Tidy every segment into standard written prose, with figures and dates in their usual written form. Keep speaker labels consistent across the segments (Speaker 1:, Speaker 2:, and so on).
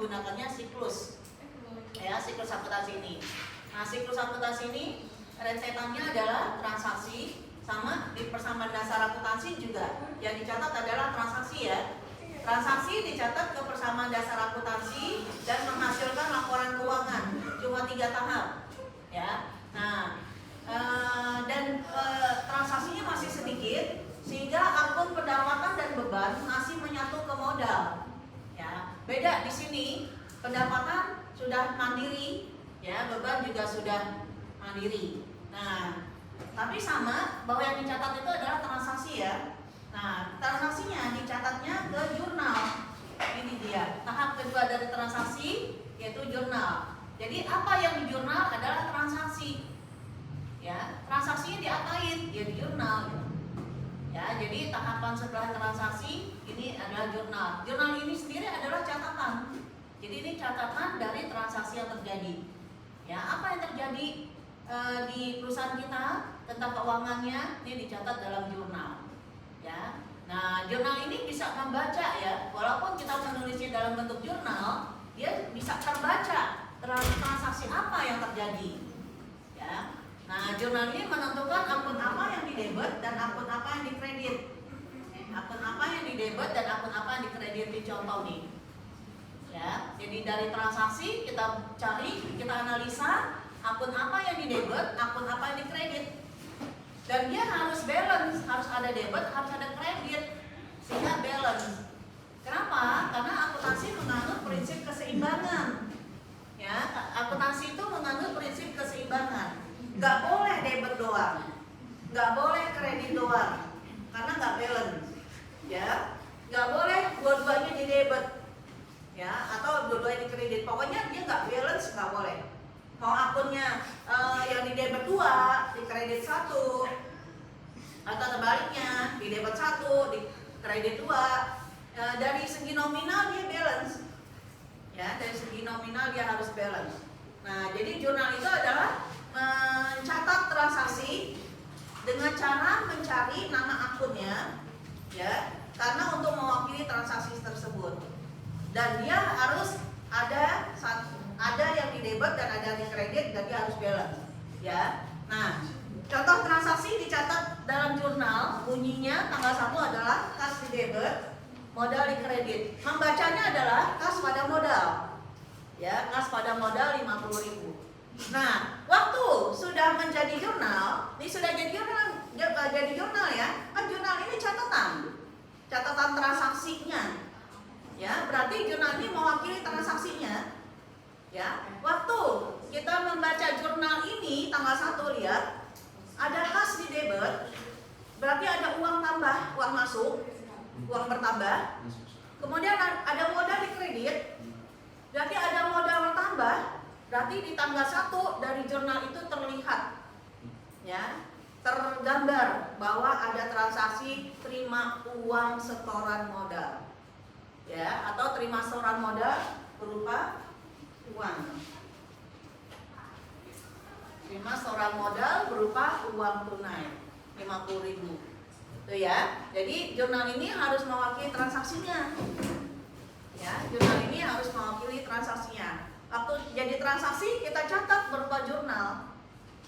Speaker 1: menggunakannya siklus. Ya, siklus akuntansi ini. Nah, siklus akuntansi ini rentetannya adalah transaksi, sama di persamaan dasar akuntansi juga yang dicatat adalah transaksi ya. Transaksi dicatat ke persamaan dasar akuntansi dan menghasilkan laporan keuangan. Cuma 3 tahap ya. Nah, transaksinya masih sedikit sehingga akun pendapatan dan beban masih menyatu ke modal. Ya, beda di sini pendapatan sudah mandiri, ya, beban juga sudah mandiri. Nah, tapi sama bahwa yang dicatat itu adalah transaksi ya. Nah, transaksinya dicatatnya ke jurnal. Ini dia tahap kedua dari transaksi, yaitu jurnal. Jadi apa yang di jurnal adalah transaksi. Ya, transaksinya diapain? Ya di jurnal. Ya, jadi tahapan setelah transaksi ini adalah jurnal. Jurnal ini sendiri adalah catatan. Jadi ini catatan dari transaksi yang terjadi. Ya, apa yang terjadi di perusahaan kita tentang keuangannya ini dicatat dalam jurnal. Ya, nah jurnal ini bisa membaca ya, walaupun kita menulisnya dalam bentuk jurnal, dia bisa terbaca transaksi apa yang terjadi. Ya, nah jurnal ini menentukan akun apa yang didebet dan akun apa yang dikredit. Akun apa yang didebet dan akun apa yang dikredit di contoh nih. Ya, jadi dari transaksi kita cari, kita analisa akun apa yang didebet, akun apa yang dikredit. Dan dia harus balance, harus ada debit, harus ada kredit, sehingga balance. Kenapa? Karena akuntansi menganut prinsip keseimbangan. Ya, akuntansi itu menganut prinsip keseimbangan. Nggak boleh debit doang, nggak boleh kredit doang, karena nggak balance. Ya, nggak boleh dua-duanya di debit, ya, atau dua-duanya di kredit. Pokoknya dia nggak balance, nggak boleh. Mau akunnya yang di debit 2, di kredit 1, atau sebaliknya di debit 1, di kredit 2. Dari segi nominal dia balance, ya, dari segi nominal dia harus balance. Nah, jadi jurnal itu adalah mencatat transaksi dengan cara mencari nama akunnya, ya, karena untuk mewakili transaksi tersebut. Dan dia harus ada yang di debit dan ada yang di kredit, dan dia harus balance, ya. Nah, contoh transaksi dicatat dalam jurnal, bunyinya tanggal 1 adalah kas di debit, modal di kredit. Membacanya adalah kas pada modal, ya, kas pada modal 50.000. Nah, waktu sudah menjadi jurnal, ini sudah jadi jurnal ya. Kan jurnal ini catatan transaksinya, ya, berarti jurnal ini mewakili transaksinya. Ya, waktu kita membaca jurnal ini tanggal 1, lihat ada kas di debit, berarti ada uang tambah, uang masuk, uang bertambah. Kemudian ada modal di kredit, berarti ada modal bertambah, berarti di tanggal 1 dari jurnal itu terlihat, ya, tergambar bahwa ada transaksi terima uang setoran modal, ya, atau terima setoran modal berupa uang. Terima setoran modal berupa uang tunai 50.000. Tuh ya. Jadi jurnal ini harus mewakili transaksinya. Ya, jurnal ini harus mewakili transaksinya. Waktu jadi transaksi kita catat berupa jurnal.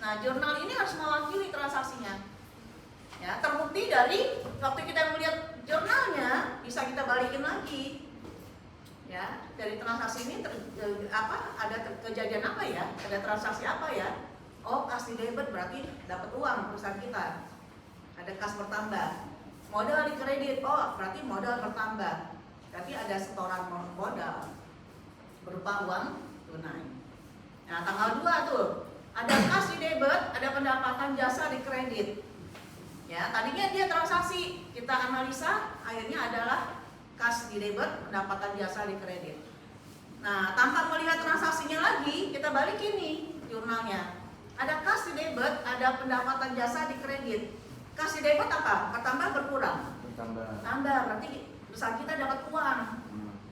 Speaker 1: Nah, jurnal ini harus mewakili transaksinya. Ya, terbukti dari waktu kita melihat jurnalnya bisa kita balikin lagi. Ya, dari transaksi ini ada kejadian apa ya? Ada transaksi apa ya? Oh, kas di debit berarti dapat uang perusahaan kita. Ada kas bertambah. Modal di kredit, oh berarti modal bertambah. Berarti ada setoran modal berupa uang tunai. Nah, tanggal 2 tuh ada kas di debit, ada pendapatan jasa di kredit. Ya, tadinya dia transaksi, kita analisa, akhirnya adalah kas di debit, pendapatan jasa di kredit. Nah, tanpa melihat transaksinya lagi, kita balikin nih jurnalnya. Ada kas di debit, ada pendapatan jasa di kredit. Kas di debit apa? Bertambah, berkurang? Bertambah, berarti perusahaan kita dapat uang.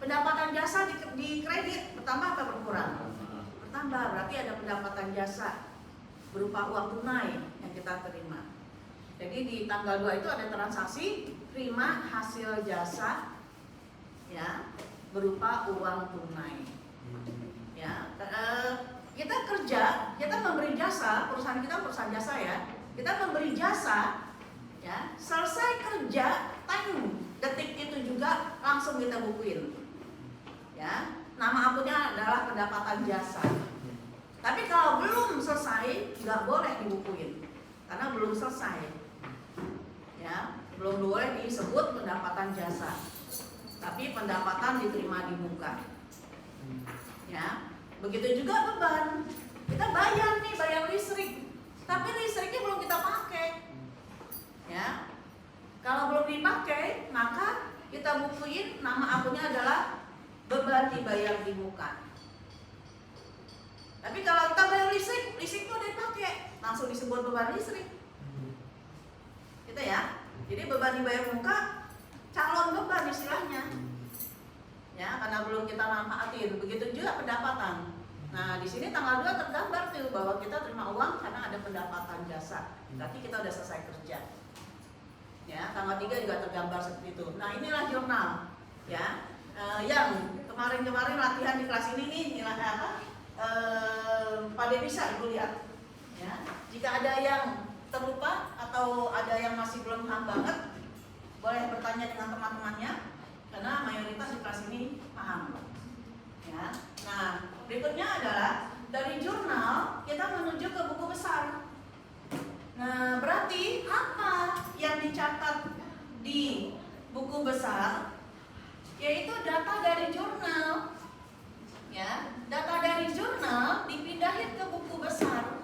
Speaker 1: Pendapatan jasa di kredit bertambah apa berkurang? Bertambah, berarti ada pendapatan jasa berupa uang tunai yang kita terima. Jadi di tanggal 2 itu ada transaksi terima hasil jasa, ya, berupa uang tunai. Ya, kita kerja, kita memberi jasa, perusahaan kita perusahaan jasa ya. Kita memberi jasa, ya, selesai kerja, detik itu juga langsung kita bukuin. Ya, nama akunnya adalah pendapatan jasa. Tapi kalau belum selesai, nggak boleh dibukuin, karena belum selesai. Ya, belum boleh disebut pendapatan jasa. Tapi pendapatan diterima di muka. Ya, begitu juga beban. Kita bayar nih, bayar listrik, tapi listriknya belum kita pakai. Ya, kalau belum dipakai, maka kita bukuin nama akunnya adalah beban dibayar di muka. Tapi kalau kita bayar listrik, listriknya udah dipakai, langsung disebut beban listrik. Gitu ya. Jadi beban dibayar muka, calon beban istilahnya. Ya, karena belum kita manfaatin. Begitu juga pendapatan. Nah, di sini tanggal 2 tergambar tuh bahwa kita terima uang karena ada pendapatan jasa. Berarti kita udah selesai kerja. Ya, tanggal 3 juga tergambar seperti itu. Nah, inilah jurnal. Ya, yang kemarin-kemarin latihan di kelas ini nih, nilai apa? Pada bisa Ibu lihat. Ya, jika ada yang terlupa atau ada yang masih belum paham banget, boleh bertanya dengan teman-temannya, karena mayoritas di kelas ini paham. Ya. Nah, berikutnya adalah dari jurnal kita menuju ke buku besar. Nah, berarti apa yang dicatat di buku besar? Yaitu data dari jurnal. Ya, data dari jurnal dipindahin ke buku besar.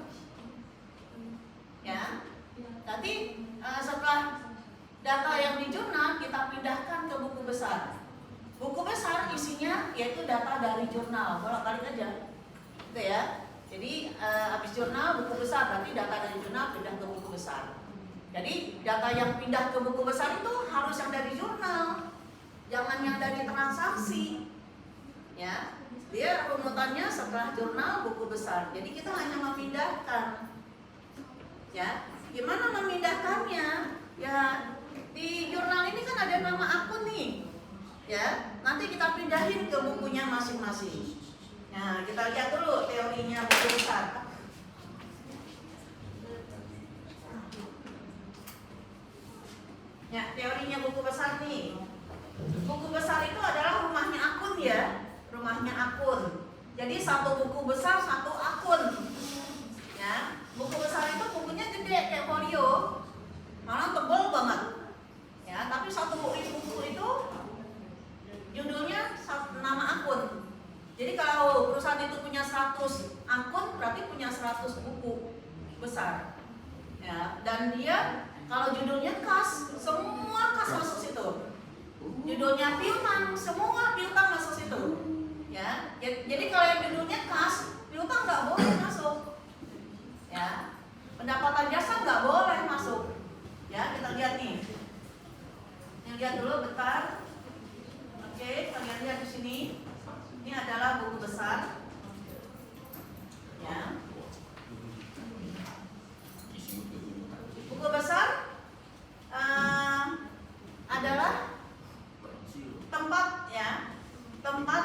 Speaker 1: Ya, nanti setelah data yang di jurnal kita pindahkan ke buku besar. Buku besar isinya yaitu data dari jurnal. Bolak-balik aja, gitu ya. Jadi habis jurnal buku besar, berarti data dari jurnal pindah ke buku besar. Jadi data yang pindah ke buku besar itu harus yang dari jurnal, jangan yang dari transaksi. Ya, dia runutannya setelah jurnal buku besar. Jadi kita hanya memindahkan. Ya, gimana memindahkannya? Ya, di jurnal ini kan ada nama akun nih. Ya, nanti kita pindahin ke bukunya masing-masing. Nah, kita lihat dulu teorinya buku besar. Ya, teorinya buku besar nih. Buku besar itu adalah rumahnya akun ya, rumahnya akun. Jadi satu buku besar, satu akun. Ya, buku besar itu bukunya gede kayak folio, malah tebal banget. Ya, tapi satu buku itu judulnya nama akun. Jadi kalau perusahaan itu punya 100 akun, berarti punya 100 buku besar. Ya, dan dia kalau judulnya kas, semua kas masuk situ. Judulnya piutang, semua piutang masuk situ. Ya, jadi kalau yang judulnya kas, piutang nggak boleh masuk. Ya, pendapatan jasa nggak boleh masuk. Ya, kita lihat nih. Lihat dulu bentar. Oke, kalian lihat di sini. Ini adalah buku besar. Ya. Buku besar adalah tempat ya, tempat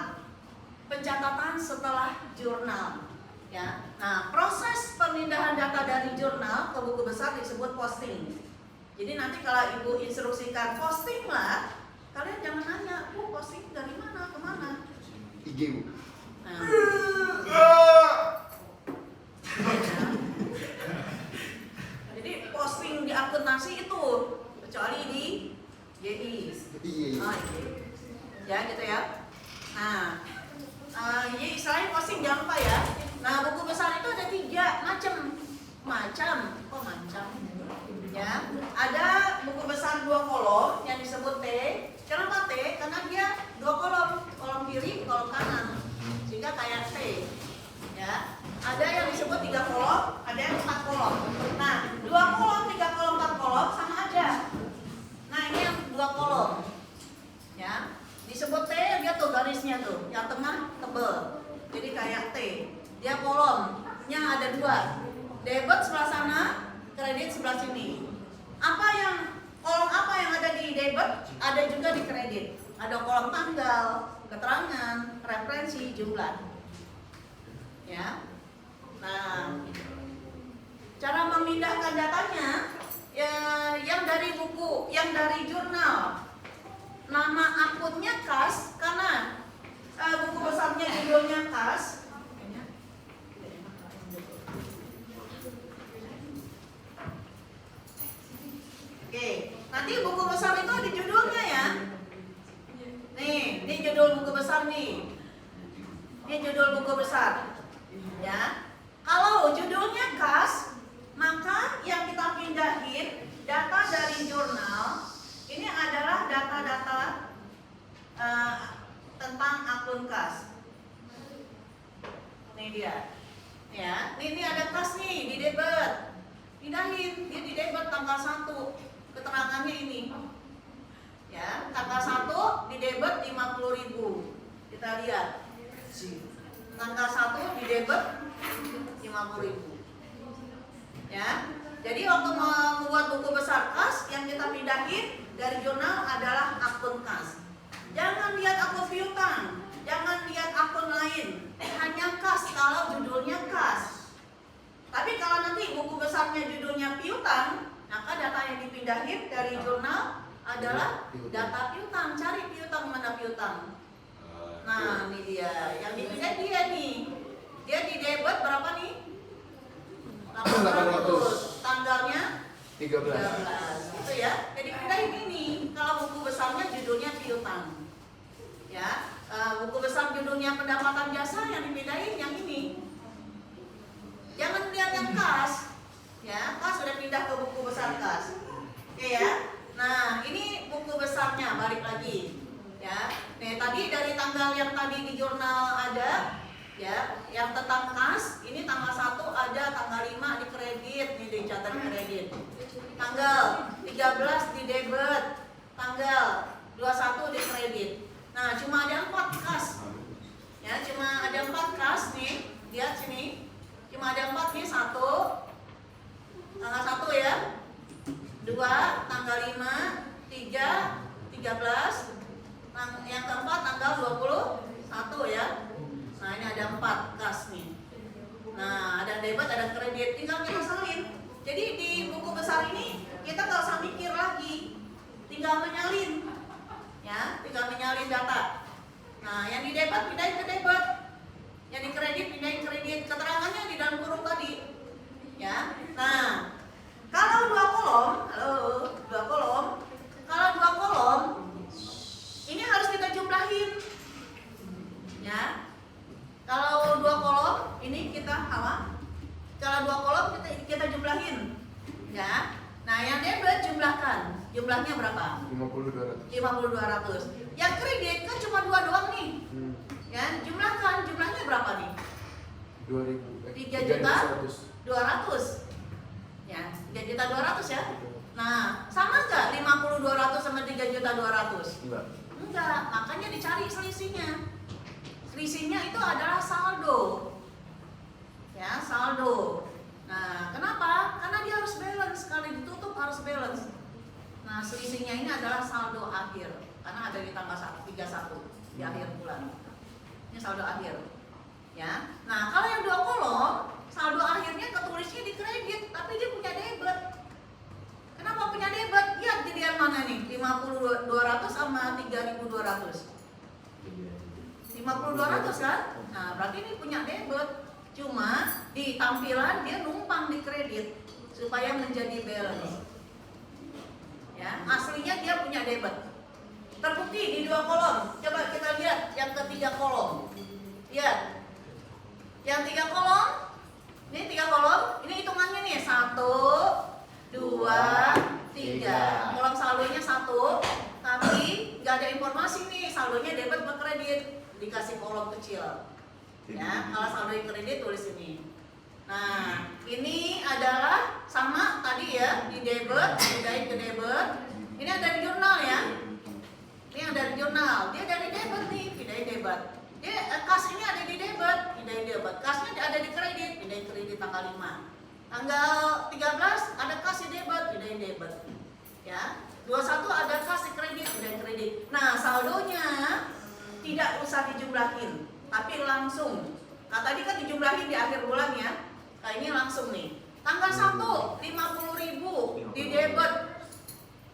Speaker 1: pencatatan setelah jurnal. Ya. Nah, proses pemindahan data dari jurnal ke buku besar disebut posting. Jadi nanti kalau Ibu instruksikan posting lah, kalian jangan nanya, posting dari mana ke mana?
Speaker 2: IG, Bu.
Speaker 1: Nah. Jadi posting di akuntansi itu kecuali di YI. Oh, ya gitu ya. Nah, YI istilahnya posting jangan lupa ya. Nah, buku besar itu ada 3 macam. Ya, ada buku besar 2 kolom yang disebut T. Kenapa T? Karena dia 2 kolom kiri, kolom kanan, sehingga kayak T. Ya, ada yang disebut 3 kolom, ada yang 4 kolom. Nah, 2 kolom, 3 kolom, 4 kolom sama aja. Nah, ini yang 2 kolom. Ya, disebut T, dia tuh garisnya tuh, yang tengah tebel, jadi kayak T. Dia kolomnya ada 2, debit sebelah sana, kredit sebelah sini. Kolom apa yang ada di debit ada juga di kredit. ada kolom tanggal, keterangan, referensi, jumlah. Ya. Nah, cara memindahkan datanya ya, yang dari buku, yang dari jurnal, nama akunnya kas karena buku besarnya judulnya kas. Oke, nanti buku besar itu ada judulnya ya. Nih, ini judul buku besar nih. Ini judul buku besar. Ya. Kalau judulnya kas, maka yang kita pindahin data dari jurnal ini adalah data-data tentang akun kas. Ini dia. Ya, ini ada kas nih di debit. Pindahin, dia di debit tanggal 1. Keterangannya ini. Ya, tanggal 1 di debit 50.000. Kita lihat. Tanggal 1 di debit 50.000. Ya. Jadi waktu membuat buku besar kas, yang kita pindahin dari jurnal adalah akun kas. Jangan lihat akun piutang, jangan lihat akun lain. Hanya kas kalau judulnya kas. Tapi kalau nanti buku besarnya judulnya piutang, maka data yang dipindahin dari jurnal adalah data piutang. Cari piutang, mana piutang. Nah, ini dia. Yang dipindah dia nih. Dia di debit berapa nih? 800. Tanggalnya 13. Gitu ya. Jadi pindahin ini. Kalau buku besarnya judulnya piutang. Ya. Buku besar judulnya pendapatan jasa, yang dipindahin yang ini. Jangan lihat yang kas. Ya, kas sudah pindah ke buku besar kas. Oke ya. Nah, ini buku besarnya, balik lagi. Ya. Nih, tadi dari tanggal yang tadi di jurnal ada, ya, yang tentang kas, ini tanggal 1 ada, tanggal 5 di kredit, nih dicatat kredit. Tanggal 13 di debit, tanggal 21 di kredit. Nah, cuma ada 4 kas. Ya, cuma ada 4 kas nih. Lihat sini. Cuma ada 4 nih, 1 tanggal 1 ya. 2 tanggal 5, 3 13. Yang keempat tanggal 21 ya. Nah, ini ada 4 kas nih. Nah, ada debit, ada kredit, tinggal kita salin. Jadi di buku besar ini kita nggak usah mikir lagi, tinggal menyalin, ya, tinggal menyalin data. Nah, yang di debit pindahin ke debit, yang di kredit pindahin kredit. Keterangannya di dalam kurung tadi, ya. Nah, kalau 2 kolom, kalau 2 kolom, ini harus kita jumlahin, ya. Kalau 2 kolom, ini kita apa? Kalau 2 kolom kita jumlahin, ya. Nah, yang debit jumlahkan. Jumlahnya berapa? 50.200. Yang kredit kan cuma 2 doang nih. Ya, jumlahkan. Jumlahnya berapa nih? 3.200.000. Ya, 3.200.000 ya. Nah, sama nggak 50.200 sama 3.200.000? Enggak, makanya dicari selisihnya. Selisihnya itu adalah saldo. Ya, saldo. Nah, kenapa? Karena dia harus balance, sekali ditutup harus balance. Nah, selisihnya ini adalah saldo akhir, karena ada di tanggal 31 di akhir bulan. Ini saldo akhir. Ya. Nah, kalau yang 2 kolom, saldo akhirnya ketulisnya di kredit, tapi dia punya debit. Kenapa punya debit? Lihat jadian mana nih? 50.200 sama 3.200. 50.200 kan? Nah, berarti ini punya debit. Cuma di tampilan dia numpang di kredit supaya menjadi balance. Ya, aslinya dia punya debit. Terbukti di 2 kolom. Coba kita lihat yang ketiga kolom. Lihat. Yang 3 kolom. Ini 3 kolom. Ini hitungannya nih 1, 2, 3. Kolom saldonya 1. Tapi nggak ada informasi nih saldonya debit atau kredit. Dikasih kolom kecil. Ya, kalau saldo kredit tulis ini. Nah, ini adalah sama tadi ya, di debit, pindahin ke debit. Ini ada di jurnal ya. Ini ada di jurnal. Dia dari debit nih, pindahin debit. Dia kas ini ada di debit, pindahin debit. Kasnya ada di kredit, pindahin kredit tanggal 5. Tanggal 13 ada kas di debit, pindahin debit. Ya. 21 ada kas kredit, udah kredit. Nah, saldonya tidak usah dijumlahin, tapi langsung. Nah, tadi kan dijumlahin di akhir bulan ya. Nah, ini langsung nih. Tanggal 1, 50.000 di debit.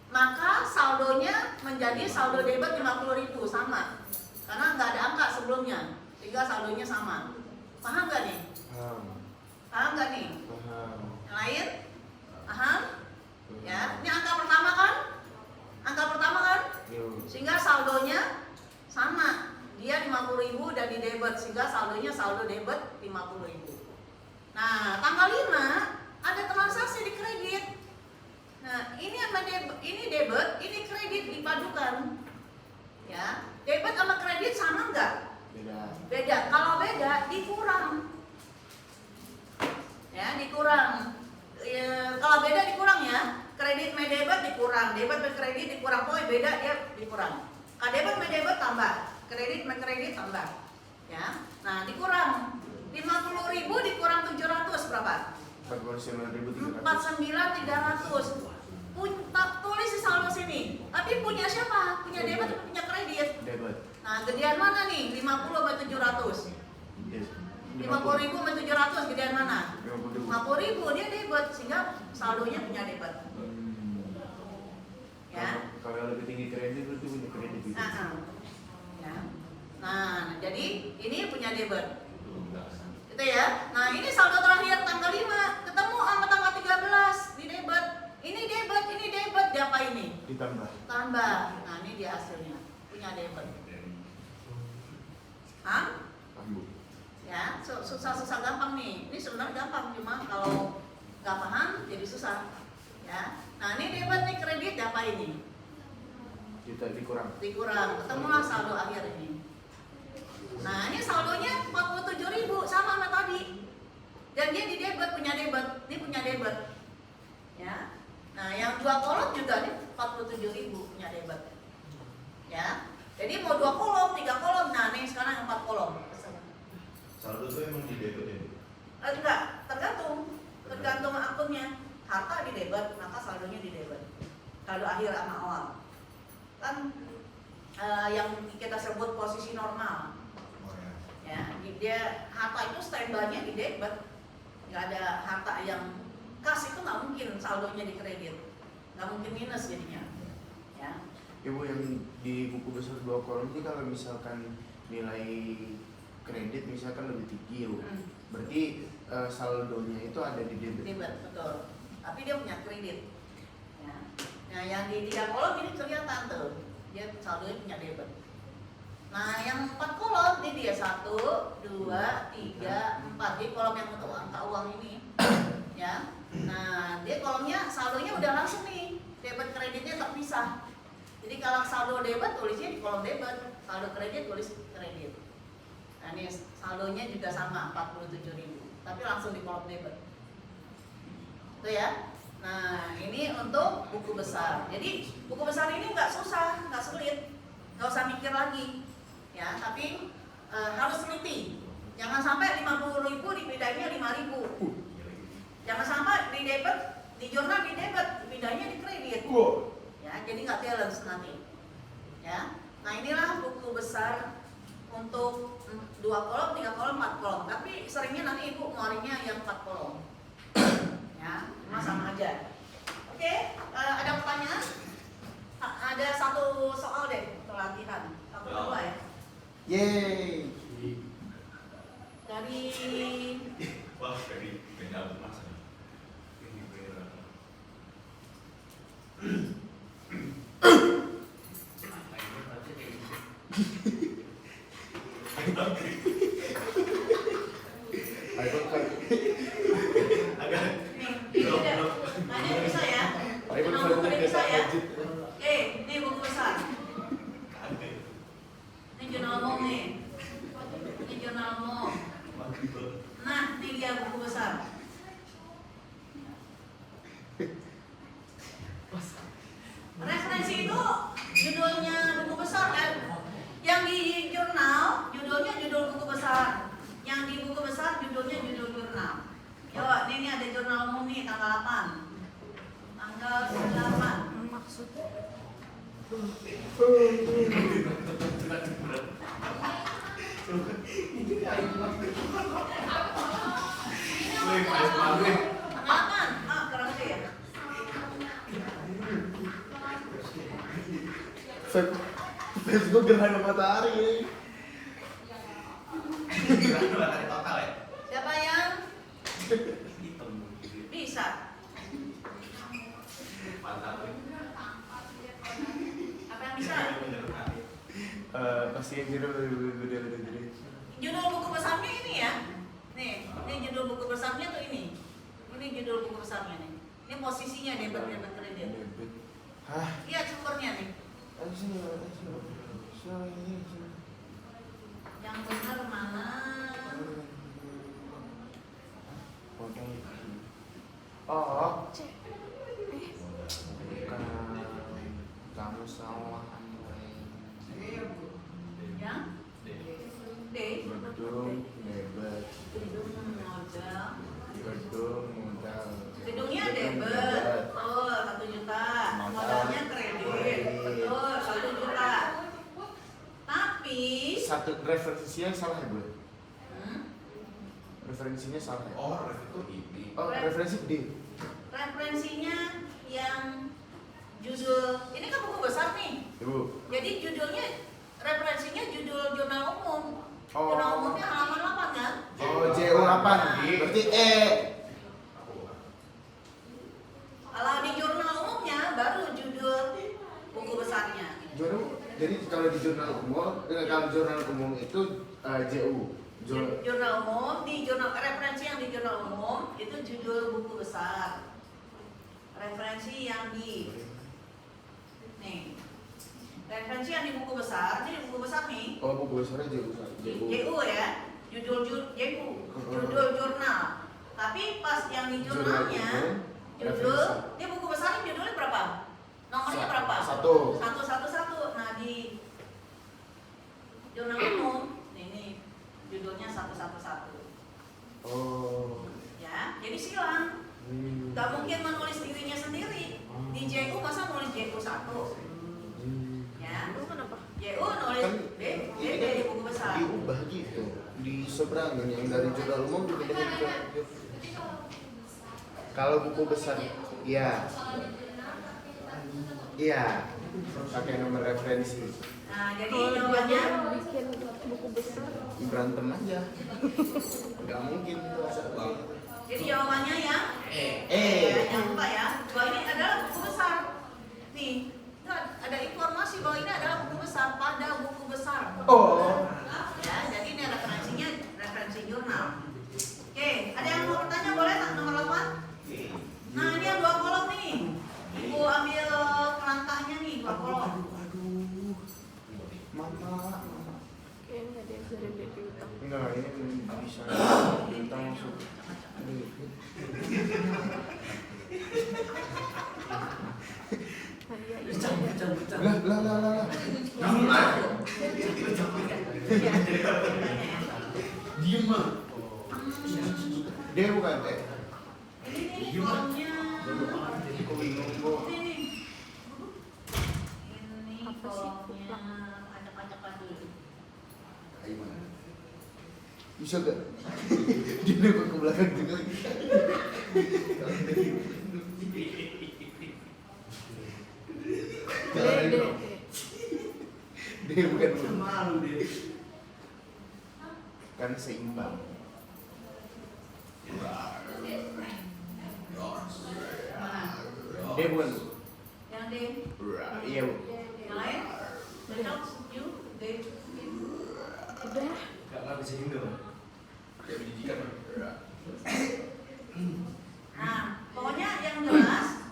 Speaker 1: Maka saldonya menjadi saldo debit 50.000 sama. Karena nggak ada angka sebelumnya, sehingga saldonya sama. Paham nggak nih? Paham nggak nih? Yang lain? Paham? Ya, ini angka pertama kan? Angka pertama kan? Sehingga saldonya sama. Dia 50.000 dan di debit, sehingga saldonya saldo debit 50.000. Nah, tanggal 5 ada transaksi di kredit. Nah, ini sama debit, ini kredit dipadukan. Ya, debit sama kredit sama nggak? Beda. Kalau beda, dikurang. Ya, dikurang. Kalau beda dikurang ya. Kredit sama debit dikurang, debit sama kredit dikurang. Pokoknya beda dia dikurang. Kalau debit sama debit tambah, kredit sama kredit tambah. Ya, nah dikurang. 50.000 dikurang 700 berapa? 49.300. Tulis di saldo sini. Tapi punya siapa? Punya debit atau punya kredit?
Speaker 2: Debit.
Speaker 1: Nah, gedean mana nih? 50 atau 700? 50.000 atau 700 gedean mana? 50.000 dia debit, sehingga saldonya punya debit. Ya.
Speaker 2: Kalau lebih tinggi kredit berarti punya kredit gitu.
Speaker 1: Ya. Nah, jadi ini punya debit. Gitu ya. Nah, ini saldo terakhir tanggal 5, ketemu sama tanggal 13 di debit. Ini debit, diapa ini?
Speaker 2: Ditambah.
Speaker 1: Tambah. Nah, ini dia hasilnya. Punya debit. Hah? Ya, susah-susah gampang nih. Ini sebenarnya gampang, cuma kalau nggak paham jadi susah. Ya. Nah, ini debit nih, kredit diapa ini?
Speaker 2: Dikurang.
Speaker 1: Ketemulah saldo akhir ini. Nah, ini saldonya 47.000 sama tadi. Dan dia di debit, punya debit. Ini punya debit. Ya. Nah, yang 2 kolom juga nih 47.000 punya debit. Ya. Jadi mau 2 kolom, 3 kolom. Nah, nih sekarang 4 kolom.
Speaker 3: Saldo itu emang di debit ya?
Speaker 1: Enggak, tergantung akunnya. Harta di debit, maka saldonya di debit. Saldo akhir sama awal. Kan yang kita sebut posisi normal.
Speaker 3: Oh ya.
Speaker 1: Ya, dia harta itu standby-nya di debit. Nggak ada harta yang kas, itu nggak mungkin saldonya di kredit. Nggak mungkin minus jadinya. Ya.
Speaker 2: Ibu, yang di buku besar 2 kolom ini kalau misalkan nilai kredit misalkan lebih tinggi, berarti saldonya itu ada di debit.
Speaker 1: Debit, betul. Tapi dia punya kredit. Ya. Nah, yang di 3 kolom ini kelihatan tuh, dia saldonya punya debit. Nah, yang 4 kolom ini dia 1, 2, 3, 4. Di kolom yang untuk angka uang ini, ya. Nah, dia kolomnya saldonya udah langsung nih, debit kreditnya terpisah. Jadi kalau saldo debit tulisnya di kolom debit, saldo kredit tulis kredit. Nah, ini saldonya juga sama 47.000, tapi langsung di kolom debit. Itu ya. Nah, ini untuk buku besar. Jadi buku besar ini nggak susah, nggak sulit, nggak usah mikir lagi, ya. Tapi harus teliti. Jangan sampai 50.000 dipindahinnya 5.000. Jangan sampai di debit, di jurnal di debit, dipindahnya di kredit. Ya, jadi nggak balance nanti. Ya. Nah, inilah buku besar untuk 2 kolom, 3 kolom, 4 kolom. Tapi seringnya nanti ibu ngeluarinnya yang 4 kolom. Ya, cuma sama aja. Oke, ada pertanyaan? Ada satu soal deh untuk latihan. 1 2 ya.
Speaker 2: Yeay.
Speaker 1: Dari
Speaker 3: Wah, dari benda mas. Ini benda. Agak.
Speaker 1: Ini bisa ya. Nomor bisa ya. Ini buku besar. Ini jurnal umum nih. Ini jurnal umum. Nah, ini dia buku besar. Referensi itu judulnya buku besar kan? Yang di jurnal judulnya judul buku besar. Yang di buku besar judulnya judul jurnal. Yo, ini ada jurnal umum nih tanggal 8. Tanggal 8. Aman, kurang aja ya.
Speaker 2: Facebook gerhana matahari.
Speaker 3: Total ya.
Speaker 1: Siapa yang bisa?
Speaker 3: Mantap.
Speaker 1: Apa yang bisa?
Speaker 2: Pasti yang gede.
Speaker 1: Judul buku besarnya ini ya. Nih, ini judul buku besarnya tuh ini. Ini judul buku besarnya nih. Ini posisinya debit kredit.
Speaker 2: Hah?
Speaker 1: Lihat sumbernya nih. Yang benar mana?
Speaker 2: Oh, kamu salah.
Speaker 1: Yang D.
Speaker 2: Gedung debet.
Speaker 1: Gedung modal.
Speaker 2: Gedung modal.
Speaker 1: Gedungnya debit, betul 1 juta. Modalnya kredit, betul 1 juta. Tapi
Speaker 2: Satu referensinya salah ya, Bu?
Speaker 1: hmm,
Speaker 2: Referensinya salah ya?
Speaker 3: Oh, itu ini.
Speaker 2: Oh, referensi D.
Speaker 1: referensinya yang judul ini kan buku besar nih.
Speaker 2: Ibu.
Speaker 1: Jadi judulnya referensinya judul jurnal umum.
Speaker 2: Oh.
Speaker 1: Jurnal umumnya halaman 8 kan?
Speaker 2: Oh, JO8. Berarti E.
Speaker 1: Kalau di jurnal umumnya baru judul buku besarnya.
Speaker 2: Jadi kalau di jurnal umum itu JU.
Speaker 1: Jurnal umum di jurnal referensi yang di jurnal umum itu judul buku besar. Referensi yang di nih. Referensi yang di buku besar, jadi buku besar nih.
Speaker 2: Oh, buku besarnya JU.
Speaker 1: JU ya, judul jurnal. Tapi pas yang di jurnalnya, judul, dia buku besar judulnya berapa? Nomornya berapa?
Speaker 2: 1.
Speaker 1: 111. Nah di jurnal umum, ini judulnya 111.
Speaker 2: Oh.
Speaker 1: Ya, jadi silang. Gak mungkin menulis dirinya sendiri. Di JU masa nulis JU 1? Ya, JU nulis
Speaker 2: Kan
Speaker 1: D di buku besar.
Speaker 2: diubah gitu. Di seberang yang dari jurnal umum dipindahin ke kalau buku besar, iya. Iya. Pakai nomor referensi.
Speaker 1: Nah, jadi jawabannya
Speaker 4: bikin buku besar.
Speaker 2: Berantem aja. Gak mungkin itu ada.
Speaker 1: jadi jawabannya yang jangan lupa ya, bahwa ini adalah buku besar. Nih, itu ada informasi bahwa ini adalah buku besar pada buku besar.
Speaker 2: Oh.
Speaker 1: Ya, jadi ini referensinya referensi jurnal. Oke, ada yang mau bertanya boleh tak nomor 8? Nah, ini yang 2 kolom nih. Ibu ambil kerangkanya nih 2 kolom.
Speaker 2: Aduh. Mama.
Speaker 4: Kayaknya nggak diajarin BP utang.
Speaker 2: Enggak, ini belum bisa. Kita masuk. Lah.
Speaker 3: Diem mah.
Speaker 2: Dia bukan teh.
Speaker 1: Ini nih kolomnya.
Speaker 2: Aku bingung kok.
Speaker 1: Ini kolomnya acak-acakan dulu.
Speaker 2: Bisa gak? Dia nengok ke belakang juga. Dia bukan
Speaker 3: Malu deh.
Speaker 2: kan seimbang.
Speaker 1: Mana?
Speaker 2: Dia bukan.
Speaker 1: Yang D.
Speaker 2: Iya, Bu.
Speaker 1: Yang lain? Cocok? You? D.
Speaker 4: Udah.
Speaker 3: Gak bisa juga. Kayak pendidikan.
Speaker 1: Nah, pokoknya yang jelas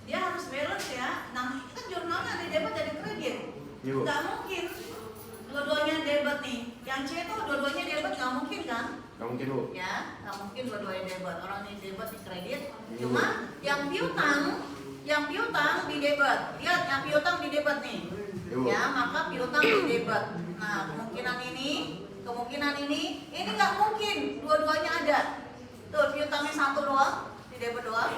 Speaker 1: dia harus balance ya. Nah, ini kan jurnalnya ada debit ada kredit.
Speaker 2: Iya, Bu.
Speaker 1: Nggak mungkin dua-duanya debit nih. Yang C itu dua-duanya debit nggak mungkin kan?
Speaker 2: Gak mungkin, Bu.
Speaker 1: Ya, nggak mungkin dua-duanya debit. Orang ini debit di kredit.
Speaker 2: Iya.
Speaker 1: Cuma yang piutang di debit. Lihat yang piutang di debit nih.
Speaker 2: Iya, Bu.
Speaker 1: Ya, maka piutang di debit. Nah, kemungkinan ini nggak mungkin dua-duanya ada. Tuh piutangnya 1 doang, di debit doang.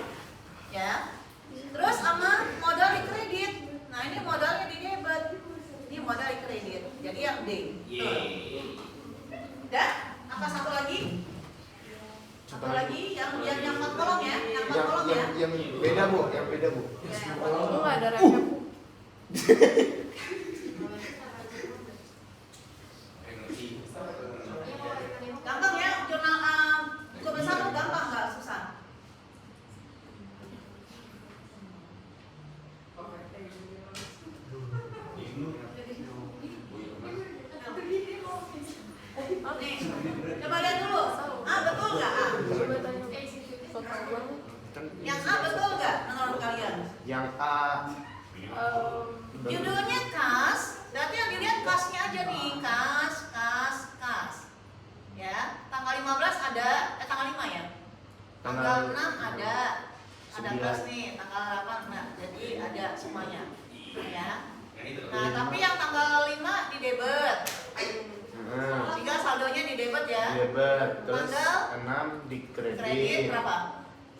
Speaker 1: Ya. Terus sama modal di kredit. Nah ini modalnya di debit. Ini modal di kredit. Jadi yang D. Udah? Apa satu lagi? Satu lagi yang 4 kolom ya, yang 4 kolom ya.
Speaker 2: Yang beda bu, yang beda bu.
Speaker 1: Ya, yang 4
Speaker 4: Aku
Speaker 1: kolom.
Speaker 4: nggak ada resep.
Speaker 1: Gampang ya, jurnal buku besar tuh gampang nggak susah. Nih, coba lihat dulu. Betul nggak A?
Speaker 4: Coba tanya. Foto banget.
Speaker 1: Yang A betul nggak menurut kalian?
Speaker 2: Yang A.
Speaker 1: Judulnya kas, berarti yang dilihat kasnya aja nih, kas. Ya, tanggal 15 ada, tanggal 5 ya? Tanggal 6 ada kas nih, tanggal 8 enggak, jadi ada semuanya. Ya. Nah, tapi yang tanggal 5 di debit. Sehingga saldonya di debit ya.
Speaker 2: Debit. Terus
Speaker 1: Tanggal
Speaker 2: 6 di
Speaker 1: kredit
Speaker 2: kredit.
Speaker 1: berapa?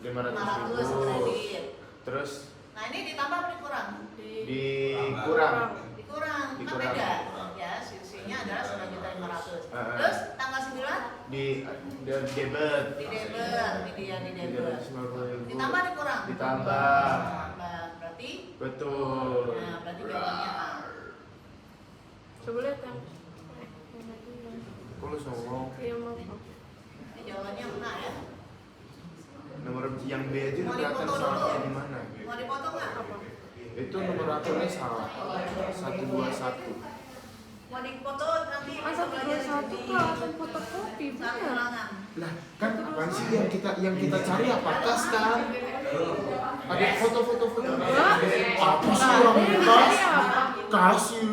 Speaker 2: 500.000.
Speaker 1: kredit.
Speaker 2: Terus
Speaker 1: Nah, ini ditambah apa dikurang?
Speaker 2: dikurang.
Speaker 1: Dikurang, kan
Speaker 2: Dikurang.
Speaker 1: beda. Ya, sisinya adalah 9.500.000.
Speaker 2: Heeh.
Speaker 1: Terus tanggal 9
Speaker 2: di debit.
Speaker 1: di debit, ini dia di debit.
Speaker 2: 50.000.
Speaker 1: Ditambah dikurang?
Speaker 2: Ditambah.
Speaker 1: Ditambah. Berarti
Speaker 2: Betul.
Speaker 1: nah, berarti jawabannya A.
Speaker 4: Coba lihat yang tadi yang.
Speaker 2: Kok lu songong?
Speaker 4: Iya maaf.
Speaker 1: Ini jawabannya A ya.
Speaker 2: Nomor yang B aja
Speaker 1: Mau
Speaker 2: udah kelihatan
Speaker 1: dipoto
Speaker 2: salahnya
Speaker 1: dulu?
Speaker 2: di mana.
Speaker 1: Mau dipotong nggak?
Speaker 2: Itu nomor akunnya salah. 121.
Speaker 1: Mau dipoto nanti
Speaker 4: Masa
Speaker 1: belajar
Speaker 4: 121
Speaker 1: di
Speaker 4: tuh alasan fotokopi
Speaker 1: saat
Speaker 4: bener.
Speaker 1: ulangan.
Speaker 2: Lah, kan apaan sih yang kita cari apa kas kan? Ada foto-foto. Apa sih yang kas? Kasih.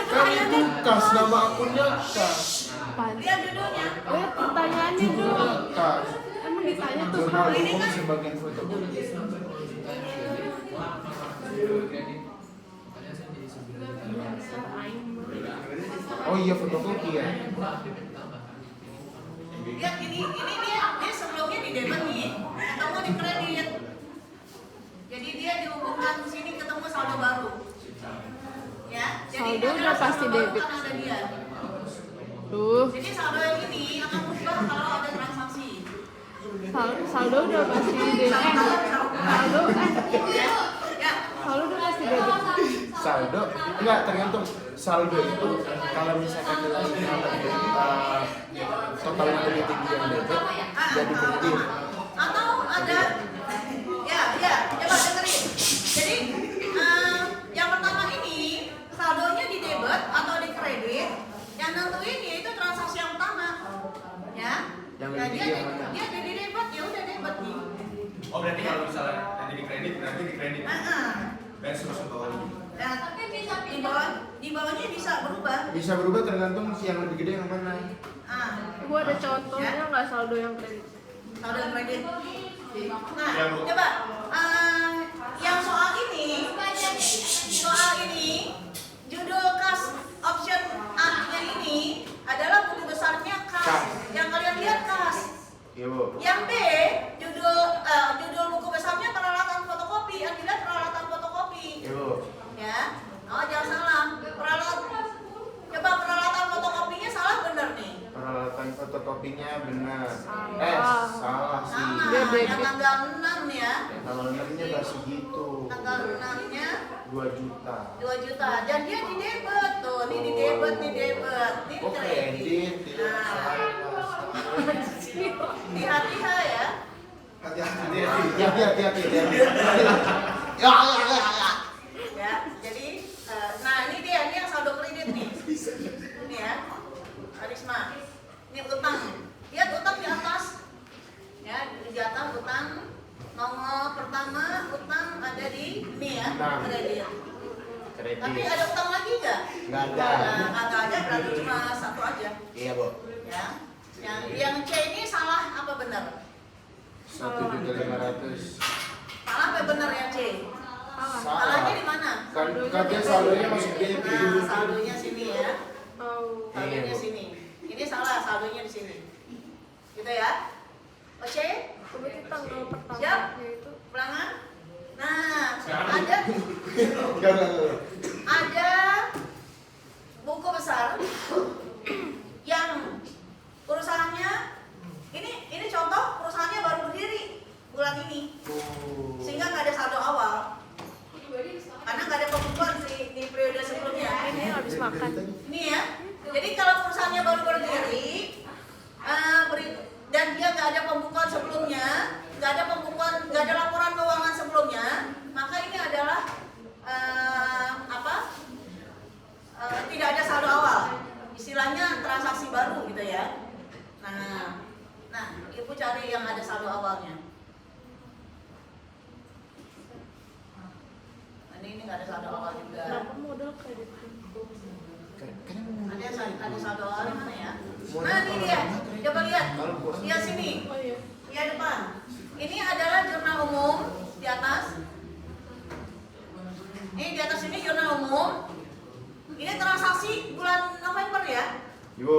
Speaker 2: Kan itu kas, nama akunnya kas.
Speaker 4: Apaan?
Speaker 1: Lihat judulnya.
Speaker 4: Lihat pertanyaannya dulu.
Speaker 2: Kas.
Speaker 4: Emang ditanya tuh
Speaker 2: Jurnal
Speaker 4: ini
Speaker 2: umum
Speaker 4: kan
Speaker 2: sebagian foto.
Speaker 4: dasar aing mah.
Speaker 2: Oh iya fotokopi ya.
Speaker 1: Lihat ini dia sebelumnya di debit nih, ketemu di kredit. Jadi dia dihubungkan ke sini ketemu saldo baru. Ya, jadi
Speaker 4: Saldo
Speaker 1: ini adalah
Speaker 4: udah pasti
Speaker 1: saldo baru
Speaker 4: debit.
Speaker 1: kan ada dia.
Speaker 4: Tuh,
Speaker 1: Jadi saldo yang ini akan berubah kalau ada transaksi.
Speaker 4: saldo udah pasti debit. Saldo
Speaker 1: Ya,
Speaker 4: saldo udah pasti debit.
Speaker 2: Saldo enggak tergantung saldo itu kalau misalkan nilainya totalnya lebih tinggi yang debit jadi kredit.
Speaker 1: atau ada ya coba dengerin. Jadi yang pertama ini saldonya di debit atau di kredit, yang nentuin yaitu transaksi yang pertama ya.
Speaker 2: Yang
Speaker 1: Ya,
Speaker 2: lebih
Speaker 1: dia
Speaker 2: yang mana?
Speaker 1: dia ada di debit, ya udah debit nih.
Speaker 3: Oh berarti kalau misalnya nanti di kredit, berarti di kredit. Terus terus ke bawah lagi.
Speaker 1: Dan di bawahnya bisa berubah.
Speaker 2: Bisa berubah tergantung yang lebih gede yang mana.
Speaker 4: Ibu ada contohnya nggak saldo yang kredit?
Speaker 1: Saldo yang kredit. Nah, coba yang soal ini judul kas option A-nya ini adalah buku besarnya kas.
Speaker 2: Kas.
Speaker 1: Yang kalian lihat kas.
Speaker 2: Iya bu.
Speaker 1: Yang B judul buku besarnya peralatan fotokopi. Yang dilihat peralatan fotokopi.
Speaker 2: Iya bu.
Speaker 1: Ya. Oh, jangan salah. Peralatan fotokopinya salah bener nih.
Speaker 2: Peralatan fotokopinya benar.
Speaker 4: Salah.
Speaker 2: Salah sih.
Speaker 1: Salah.
Speaker 4: Dia debit.
Speaker 1: Yang tanggal 6 ya.
Speaker 2: Kalau enamnya nggak segitu.
Speaker 1: Tanggal 6-nya
Speaker 2: 2 juta.
Speaker 1: 2 juta. Dan dia di debit tuh. Nih di debit. Nih di
Speaker 2: Oh kredit. Tidak
Speaker 1: Nah,
Speaker 2: salah.
Speaker 1: di hati ya.
Speaker 2: Hati-hati. Ya.
Speaker 1: Ya, jadi nah ini yang saldo kredit nih. Ini ya. Arisma. Ini utang. Lihat utang di atas. Ya, di atas utang. Nomor pertama utang ada di ini ya,
Speaker 2: Utang.
Speaker 1: kredit.
Speaker 2: Kredit.
Speaker 1: Tapi ada utang lagi nggak?
Speaker 2: Nggak ada.
Speaker 1: Nah, kagak ada berarti cuma satu aja.
Speaker 2: Iya bu.
Speaker 1: Ya. Yang C ini salah apa benar?
Speaker 2: 1.500.000.
Speaker 1: Salah apa benar yang C? Salahnya di mana?
Speaker 2: Kan dia saldonya masuk debit.
Speaker 1: Nah, saldonya sini ya.
Speaker 4: Oh,
Speaker 1: Saldonya
Speaker 2: Iya, Bu.
Speaker 1: sini. Ini salah, saldonya di sini. Gitu ya. Oke,
Speaker 4: coba kita tanggal
Speaker 1: Siap.
Speaker 4: pertamanya itu
Speaker 1: ulangan. yang perusahaannya ini contoh perusahaannya baru berdiri bulan ini, sehingga nggak ada saldo awal karena nggak ada pembukuan di periode sebelumnya.
Speaker 4: Ini habis makan.
Speaker 1: Ini ya, jadi kalau perusahaannya baru berdiri dan dia nggak ada pembukuan sebelumnya, nggak ada laporan keuangan sebelumnya, maka ini adalah tidak ada saldo awal, istilahnya transaksi baru gitu ya. Nah, ibu cari yang ada saldo awalnya. Ini nggak ada saldo awal juga.
Speaker 4: Kenapa modal kredit?
Speaker 1: Ada saldo awalnya mana ya? Nah, ini dia. Coba lihat. Lihat sini.
Speaker 4: Oh iya.
Speaker 1: Lihat depan. Ini adalah jurnal umum di atas. Ini di atas ini jurnal umum. Ini transaksi bulan November ya.
Speaker 2: Ibu.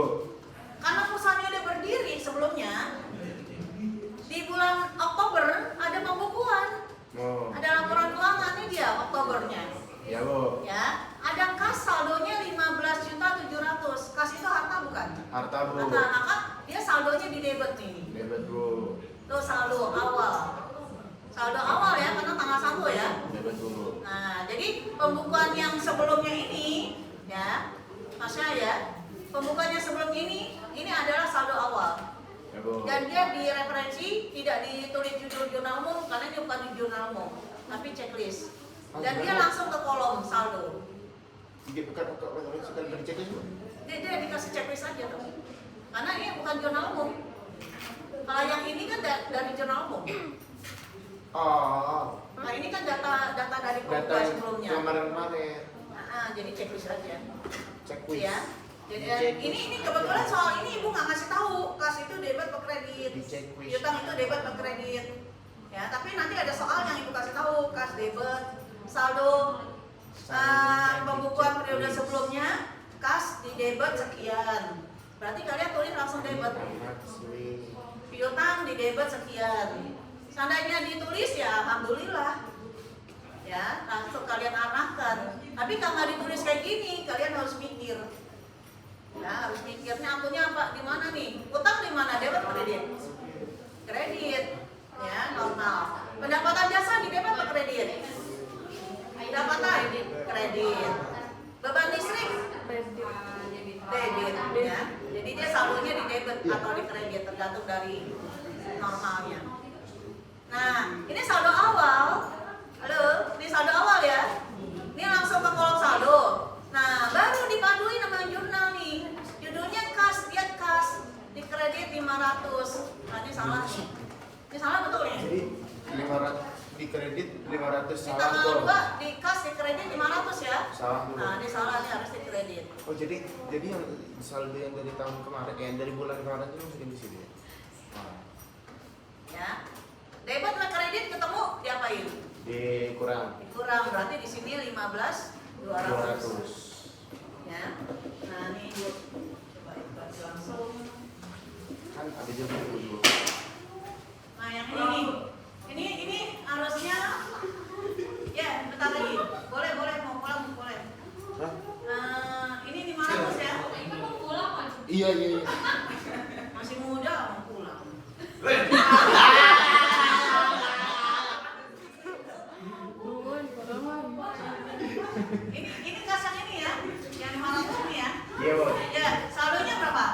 Speaker 1: Karena perusahaannya udah berdiri sebelumnya. Di bulan Oktober ada pembukuan.
Speaker 2: Oh.
Speaker 1: Ada laporan keuangan, ini dia Oktobernya.
Speaker 2: Ya, Bu.
Speaker 1: Ya, ada kas saldonya 15.700.000. Kas itu harta bukan?
Speaker 2: Harta, Bu.
Speaker 1: Harta, maka dia saldonya di debit nih.
Speaker 2: Debit, Bu.
Speaker 1: Tuh saldo awal. Saldo awal ya, karena tanggal 1 ya.
Speaker 2: Debit, Bu.
Speaker 1: Nah, jadi pembukuan yang sebelumnya ini ya, Masya ya, pembukuan yang sebelumnya ini adalah saldo awal.
Speaker 2: Ya, Bu.
Speaker 1: Dan dia di referensi tidak ditulis judul jurnal umum karena dia bukan di jurnal umum, tapi checklist. Dan dia langsung ke kolom saldo.
Speaker 2: Bukan checklist, Bu.
Speaker 1: Dia dikasih checklist aja tuh. Karena ini bukan jurnal umum. Kalau yang ini kan dari jurnal umum.
Speaker 2: Oh.
Speaker 1: Nah ini kan data dari
Speaker 2: Data
Speaker 1: pembukuan sebelumnya.
Speaker 2: kemarin-kemarin.
Speaker 1: Jadi checklist aja.
Speaker 2: Checklist.
Speaker 1: Ya. Jadi ini kebetulan soal ini ibu nggak ngasih tahu kas itu debit atau kredit,
Speaker 2: Di checklist.
Speaker 1: piutang itu debit atau kredit. Ya, tapi nanti ada soal yang ibu kasih tahu kas debit, saldo pembukuan periode sebelumnya, kas di debit sekian. Berarti kalian tulis langsung debit. Piutang di debit sekian. Seandainya ditulis ya alhamdulillah. Ya, langsung kalian arahkan. Tapi kalau nggak ditulis kayak gini, kalian harus mikir. Ya, harus mikirnya akunnya apa, di mana nih? Utang di mana? Debit atau kredit? Kredit. Ya, normal. Pendapatan jasa di debit atau kredit? Pendapatan kredit. Beban listrik? Debit. Ya. Jadi dia saldonya di debit atau di kredit tergantung dari normalnya. Nah, ini saldo awal. Halo, ini saldo awal ya. Ini langsung ke kolom saldo. Nah, baru dipaduin sama jurnal nih. Judulnya kas, lihat kas. Di kredit 500. Nah, ini salah nih. Ini salah betul ya?
Speaker 2: Jadi 500 di kredit 500
Speaker 1: Di
Speaker 2: salah
Speaker 1: tanggal
Speaker 2: tuh.
Speaker 1: 2 di kas di kredit 500 ya.
Speaker 2: Salah dulu.
Speaker 1: Nah, ini salah nih harus di kredit.
Speaker 2: Oh jadi yang saldo yang dari tahun kemarin, yang dari bulan kemarin itu masukin di sini.
Speaker 1: Ya. Debit sama kredit ketemu diapain?
Speaker 2: Dikurang.
Speaker 1: Dikurang, berarti di sini 15.200.
Speaker 2: 200.
Speaker 1: Ya. Nah, ini coba dibagi langsung.
Speaker 2: Kan ada juga dulu.
Speaker 1: Nah, yang ini nih. Ini harusnya ya, bentar lagi. Boleh mau pulang boleh.
Speaker 2: Hah?
Speaker 1: Ini 500 ya.
Speaker 2: Iya.
Speaker 1: Masih muda mau pulang. Ini kas yang ini ya. Yang 500 ini ya.
Speaker 2: Iya, Bu.
Speaker 1: Ya, saldonya berapa?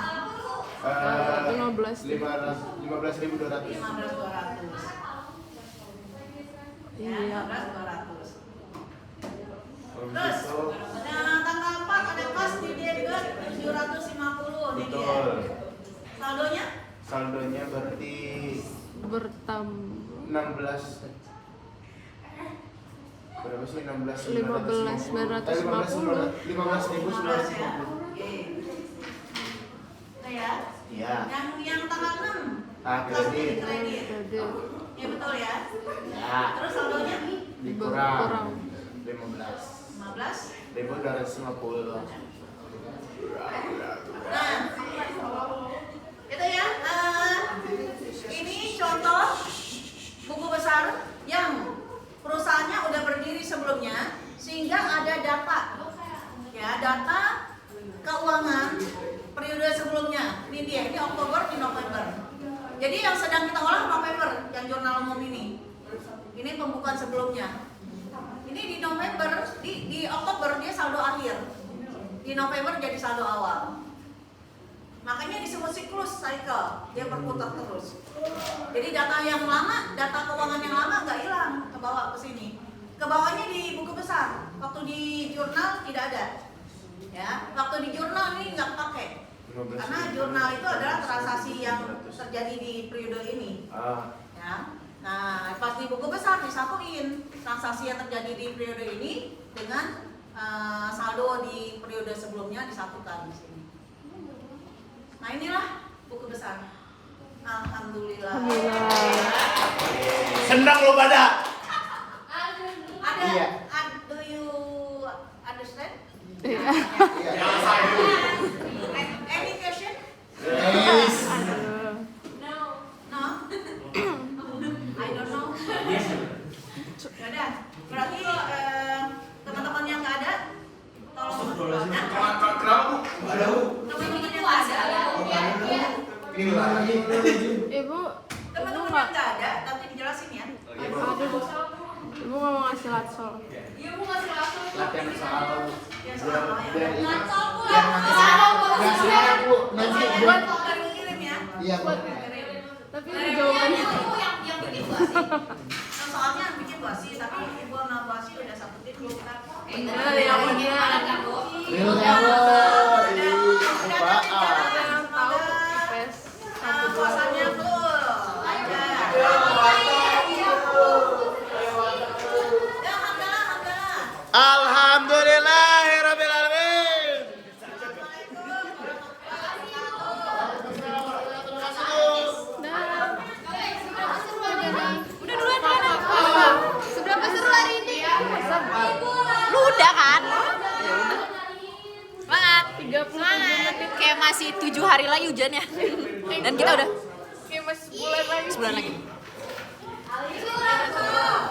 Speaker 2: 15.200.
Speaker 1: 15.200. Ya,
Speaker 4: Iya.
Speaker 1: 15.200.
Speaker 2: Kalau
Speaker 1: Terus,
Speaker 2: gitu,
Speaker 1: tanggal 4 ada kas di debit 750 nih dia.
Speaker 2: betul.
Speaker 1: Saldonya?
Speaker 2: Saldonya berarti
Speaker 4: Bertambah
Speaker 2: 16. Berapa sih 16?
Speaker 4: 15.950.
Speaker 2: 15.950.
Speaker 1: Oke. Nah ya.
Speaker 2: Iya.
Speaker 1: Yang tanggal 6.
Speaker 2: Ah,
Speaker 1: Kas
Speaker 2: kredit.
Speaker 1: di kredit.
Speaker 4: Kredit.
Speaker 1: Ya betul ya.
Speaker 2: Ya.
Speaker 1: Terus saldonya
Speaker 2: Dikurang. 15.
Speaker 1: 15.
Speaker 2: 1.250.
Speaker 1: Nah, itu ya. Ini contoh buku besar yang perusahaannya udah berdiri sebelumnya, sehingga ada data, ya data keuangan Ini dia, ini Oktober di November. Jadi yang sedang kita olah November, yang jurnal umum ini. Ini pembukaan sebelumnya. Ini di November, di Oktober dia saldo akhir. Di November jadi saldo awal. Makanya disebut siklus cycle, dia berputar terus. Jadi data yang lama, data keuangan yang lama nggak hilang, ke bawah ke sini. Ke bawahnya di buku besar. Waktu di jurnal tidak ada. Ya, waktu di jurnal ini nggak pakai. Karena jurnal itu adalah transaksi yang terjadi di periode ini. Ya. Nah, pas di buku besar disatuin transaksi yang terjadi di periode ini dengan saldo di periode sebelumnya disatukan di sini. Nah, inilah buku besar. Alhamdulillah.
Speaker 2: Senang lo pada.
Speaker 1: Ada.
Speaker 2: Iya.
Speaker 1: Do you understand?
Speaker 3: Yang saya dulu.
Speaker 1: Any question?
Speaker 2: Yes.
Speaker 4: Aduh.
Speaker 1: No? I don't know. Yaudah, berarti teman-teman yang nggak ada, tolong.
Speaker 3: Kenapa Bu? Ada Bu.
Speaker 1: Teman-teman yang nggak ada,
Speaker 2: Ini lagi.
Speaker 4: Ibu
Speaker 1: teman-teman yang
Speaker 4: nggak
Speaker 1: nggak ada, nanti dijelasin ya.
Speaker 4: Ibu nggak mau ngasih latsol.
Speaker 2: Latihan soal.
Speaker 1: Yang soal ya.
Speaker 2: Biar ini. Biar nanti sekarang Bu. Nanti
Speaker 1: Buat kirim ya.
Speaker 2: Iya Bu.
Speaker 4: Tapi jawabannya
Speaker 1: Nah, soalnya yang bikin buasi, tapi ibu sama buasi udah satu tim belum kan?
Speaker 4: bener yang bener. Ada yang tahu PES
Speaker 1: Puasanya full.
Speaker 2: Alhamdulillahirabbil alamin.
Speaker 5: Udah duluan seberapa seru hari ini? Lu udah kan? Semangat.
Speaker 4: 30
Speaker 5: Semangat. Kayak masih 7 hari lagi hujannya. Dan kita udah
Speaker 4: kayak masih sebulan lagi.
Speaker 5: sebulan lagi.